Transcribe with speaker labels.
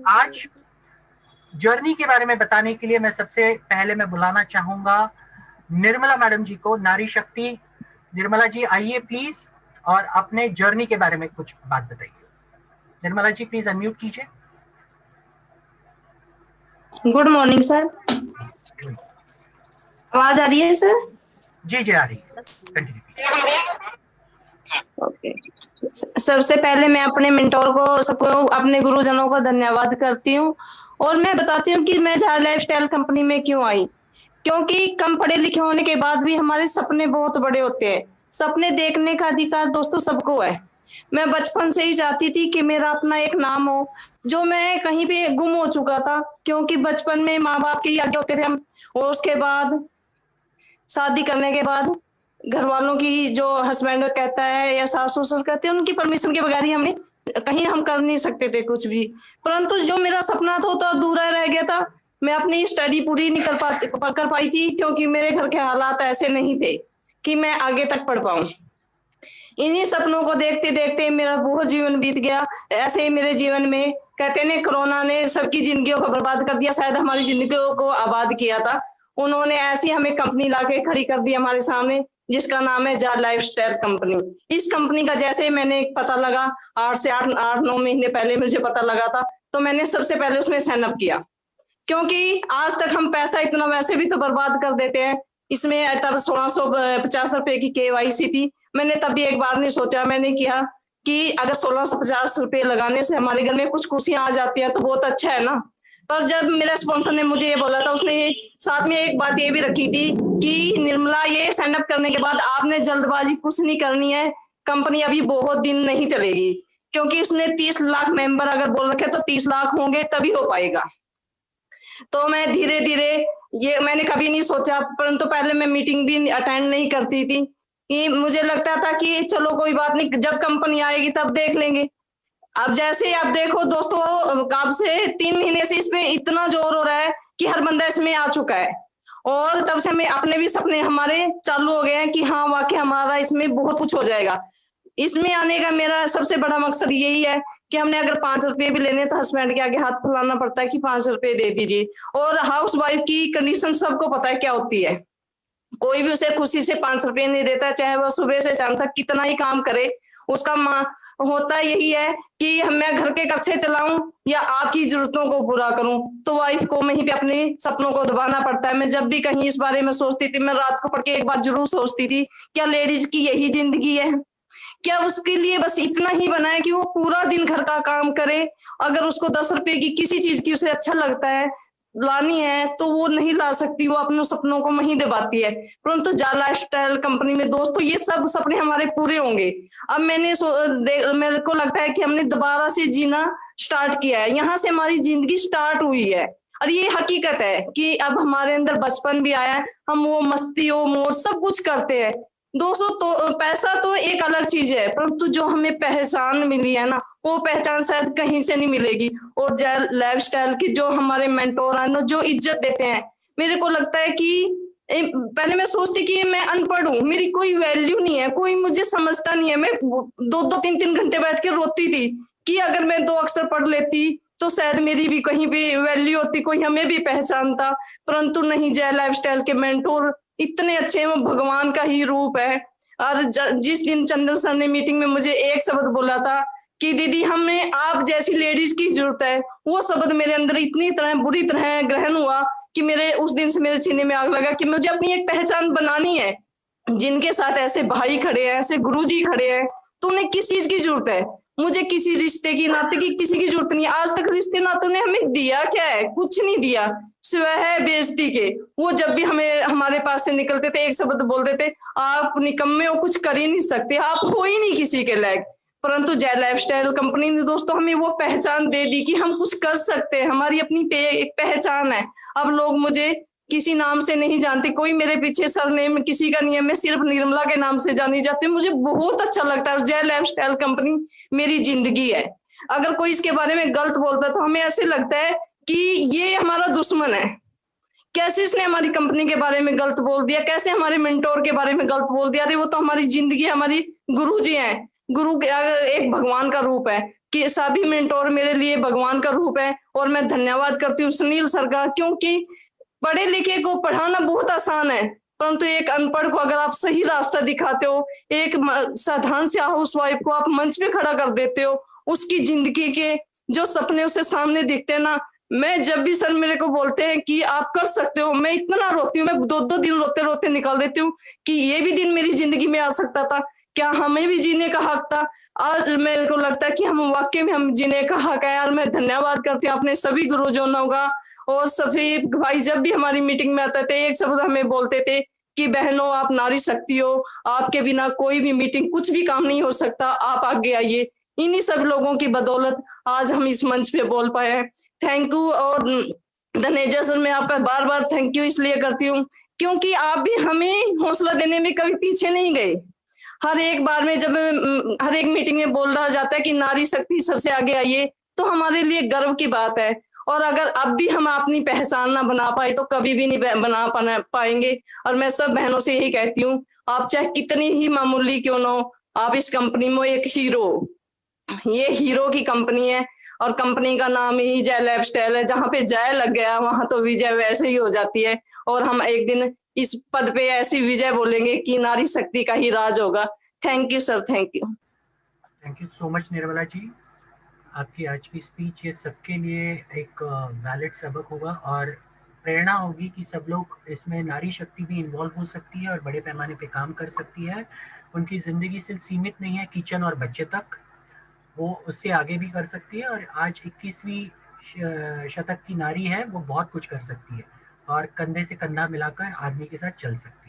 Speaker 1: आज जर्नी के बारे में बताने के लिए मैं सबसे पहले मैं बुलाना चाहूंगा निर्मला मैडम जी को, नारी शक्ति। निर्मला जी आइए प्लीज, और अपने जर्नी के बारे में कुछ बात बताइए। निर्मला जी प्लीज अनम्यूट कीजिए।
Speaker 2: गुड मॉर्निंग सर, आवाज आ रही है सर?
Speaker 1: जी जी आ रही है, कंटिन्यू।
Speaker 2: ओके, सबसे पहले मैं अपने मेंटोर को, सबको, अपने गुरुजनों को धन्यवाद करती हूँ। और मैं बताती हूँ कि मैं जाय लाइफस्टाइल कंपनी में क्यों आई। क्योंकि कम पढ़े लिखे होने के बाद भी हमारे सपने बहुत बड़े होते हैं। सपने देखने का अधिकार दोस्तों सबको है। मैं बचपन से ही चाहती थी कि मेरा अपना एक नाम हो, जो मैं कहीं पे गुम हो चुका था। क्योंकि बचपन में माँ बाप के आगे होते थे हम, और उसके बाद शादी करने के बाद घर वालों की, जो हस्बैंड कहता है या सास ससुर कहते हैं, उनकी परमिशन के बगैर ही हमने कहीं हम कर नहीं सकते थे कुछ भी। परंतु जो मेरा सपना था तो अधूरा रह गया था। मैं अपनी स्टडी पूरी नहीं कर पाई थी, क्योंकि मेरे घर के हालात ऐसे नहीं थे कि मैं आगे तक पढ़ पाऊं। इन्हीं सपनों को देखते देखते मेरा बहुत जीवन बीत गया। ऐसे ही मेरे जीवन में, कहते हैं कोरोना ने सबकी जिंदगियों को बर्बाद कर दिया, शायद हमारी जिंदगियों को आबाद किया था। उन्होंने ऐसी हमें कंपनी लाके खड़ी कर दी हमारे सामने, जिसका नाम है जाय लाइफस्टाइल कंपनी। इस कंपनी का जैसे ही मैंने पता लगा, 8 से 9 महीने पहले मुझे पता लगा था, तो मैंने सबसे पहले उसमें साइन अप किया। क्योंकि आज तक हम पैसा इतना वैसे भी तो बर्बाद कर देते हैं। इसमें तब 1650 रुपए की केवाईसी थी। मैंने तभी एक बार नहीं सोचा, मैंने किया कि अगर 1650 रुपए लगाने से हमारे घर में कुछ खुशियां आ जाती हैं तो बहुत अच्छा है ना। पर जब मेरे स्पॉन्सर ने मुझे ये बोला था, उसने साथ में एक बात ये भी रखी थी कि निर्मला, ये साइन अप करने के बाद आपने जल्दबाजी कुछ नहीं करनी है, कंपनी अभी बहुत दिन नहीं चलेगी। क्योंकि उसने 30 लाख मेंबर अगर बोल रखे तो 30 लाख होंगे तभी हो पाएगा। तो मैं धीरे धीरे, ये मैंने कभी नहीं सोचा, परंतु पहले मैं मीटिंग भी अटेंड नहीं करती थी। कि मुझे लगता था कि चलो कोई बात नहीं, जब कंपनी आएगी तब देख लेंगे। अब जैसे आप देखो दोस्तों, कब से 3 महीने से इसमें इतना जोर हो रहा है कि हर बंदा इसमें आ चुका है। और तब से हमें अपने भी सपने हमारे चालू हो गए हैं कि हाँ वाकई हमारा इसमें बहुत कुछ हो जाएगा। इसमें आने का मेरा सबसे बड़ा मकसद यही है कि हमने अगर 5 रुपए भी लेने तो हस्बैंड के आगे हाथ फैलाना पड़ता है कि 5 रुपए दे दीजिए। और हाउस वाइफ की कंडीशन सबको पता है क्या होती है। कोई भी उसे खुशी से 5 रुपए नहीं देता, चाहे वो सुबह से शाम तक कितना ही काम करे। उसका होता यही है कि मैं घर के खर्चे चलाऊं या आपकी जरूरतों को पूरा करूं। तो वाइफ को वहीं पे अपने सपनों को दबाना पड़ता है। मैं जब भी कहीं इस बारे में सोचती थी, मैं रात को पढ़ के एक बात जरूर सोचती थी, क्या लेडीज की यही जिंदगी है? क्या उसके लिए बस इतना ही बना है कि वो पूरा दिन घर का काम करे? अगर उसको 10 रुपए की किसी चीज की उसे अच्छा लगता है लानी है तो वो नहीं ला सकती, वो अपने सपनों को वहीं दबाती है। परंतु जाय लाइफस्टाइल कंपनी में दोस्तों ये सब सपने हमारे पूरे होंगे। अब मेरे को लगता है कि हमने दोबारा से जीना स्टार्ट किया है, यहाँ से हमारी जिंदगी स्टार्ट हुई है। और ये हकीकत है कि अब हमारे अंदर बचपन भी आया है, हम वो मस्ती हो मौज सब कुछ करते हैं। दोस्तों तो पैसा तो एक अलग चीज है, परंतु जो हमें पहचान मिली है ना, वो पहचान शायद कहीं से नहीं मिलेगी। और जाय लाइफस्टाइल के जो हमारे मेंटोर हैं, जो इज्जत देते हैं, मेरे को लगता है कि पहले मैं सोचती कि मैं अनपढ़ हूँ, मेरी कोई वैल्यू नहीं है, कोई मुझे समझता नहीं है। मैं 2-2 3-3 घंटे बैठ के रोती थी कि अगर मैं 2 अक्षर पढ़ लेती तो शायद मेरी भी कहीं भी वैल्यू होती, कोई हमें भी पहचानता। परंतु नहीं, जाय लाइफस्टाइल के मेंटोर इतने अच्छे हैं, वो भगवान का ही रूप है। और जिस दिन चंद्र सर ने मीटिंग में मुझे एक शब्द बोला था कि दीदी हमें आप जैसी लेडीज की जरूरत है, वो शब्द मेरे अंदर इतनी तरह बुरी तरह ग्रहण हुआ कि मेरे उस दिन से मेरे सीने में आग लगा कि मुझे अपनी एक पहचान बनानी है। जिनके साथ ऐसे भाई खड़े हैं, ऐसे गुरुजी खड़े हैं, तो उन्हें किस चीज की जरूरत है? मुझे किसी रिश्ते की, नाते की किसी की जरूरत नहीं। आज तक रिश्ते नातों ने हमें दिया क्या है? कुछ नहीं दिया, सिवाय बेइज्जती के। वो जब भी हमें हमारे पास से निकलते थे एक शब्द बोलते थे, आप निकम्मे हो, कुछ कर ही नहीं सकते, आप हो ही नहीं किसी के लायक। परंतु जाय लाइफस्टाइल कंपनी ने दोस्तों हमें वो पहचान दे दी कि हम कुछ कर सकते हैं, हमारी अपनी एक पहचान है। अब लोग मुझे किसी नाम से नहीं जानते, कोई मेरे पीछे सरनेम किसी का नहीं है, मैं सिर्फ निर्मला के नाम से जानी जाती हूँ। मुझे बहुत अच्छा लगता है। जाय लाइफस्टाइल कंपनी मेरी जिंदगी है। अगर कोई इसके बारे में गलत बोलता है तो हमें ऐसे लगता है कि ये हमारा दुश्मन है। कैसे इसने हमारी कंपनी के बारे में गलत बोल दिया, कैसे हमारे मेंटोर के बारे में गलत बोल दिया? अरे वो तो हमारी जिंदगी, हमारी गुरु जी हैं। गुरु अगर एक भगवान का रूप है, कि सभी मेंटोर मेरे लिए भगवान का रूप है। और मैं धन्यवाद करती हूँ सुनील सर का, क्योंकि पढ़े लिखे को पढ़ाना बहुत आसान है, परंतु एक अनपढ़ को अगर आप सही रास्ता दिखाते हो, एक साधारण से हाउस वाइफ को आप मंच पे खड़ा कर देते हो, उसकी जिंदगी के जो सपने उसे सामने दिखते हैं ना, मैं जब भी सर मेरे को बोलते हैं कि आप कर सकते हो, मैं इतना रोती हूँ, मैं 2-2 दिन रोते रोते निकाल देती हूँ कि ये भी दिन मेरी जिंदगी में आ सकता था, क्या हमें भी जीने का हक था। आज मेरे को लगता है कि हम वाकई में हम जीने का हक है यार। मैं धन्यवाद करती हूँ अपने सभी गुरुजनों का। और सभी भाई जब भी हमारी मीटिंग में आते थे, एक शब्द हमें बोलते थे कि बहनों आप नारी शक्ति हो, आपके बिना कोई भी मीटिंग कुछ भी काम नहीं हो सकता, आप आगे आइए। इन्हीं सब लोगों की बदौलत आज हम इस मंच पे बोल पाए हैं। Thank you. और धनेजा सर, मैं आपका बार बार थैंक यू इसलिए करती हूँ क्योंकि आप भी हमें हौसला देने में कभी पीछे नहीं गए। हर एक बार में जब हर एक मीटिंग में बोल रहा जाता है कि नारी शक्ति सबसे आगे आइए, तो हमारे लिए गर्व की बात है। और अगर अब भी हम अपनी पहचान ना बना पाए तो कभी भी नहीं बना पाएंगे। और मैं सब बहनों से यही कहती हूँ, आप चाहे कितनी ही मामूली क्यों ना हो, आप इस कंपनी में एक हीरो, ये हीरो की कंपनी है। और कंपनी का नाम ही जय लाइफस्टाइल है, जहाँ पे जय लग गया वहां तो विजय वैसे ही हो जाती है। और हम एक दिन इस पद पे ऐसी विजय बोलेंगे कि नारी शक्ति का ही राज होगा। Thank you sir, thank you.
Speaker 1: Thank you so much Nirmala ji. आपकी आज की स्पीच ये सबके लिए एक वैलिड सबक होगा और प्रेरणा होगी कि सब लोग इसमें नारी शक्ति भी इन्वॉल्व हो सकती है और बड़े पैमाने पे काम कर सकती है। उनकी ज़िंदगी सिर्फ सीमित नहीं है किचन और बच्चे तक, वो उससे आगे भी कर सकती है। और आज 21वीं शतक की नारी है, वो बहुत कुछ कर सकती है और कंधे से कंधा मिलाकर आदमी के साथ चल सकती है।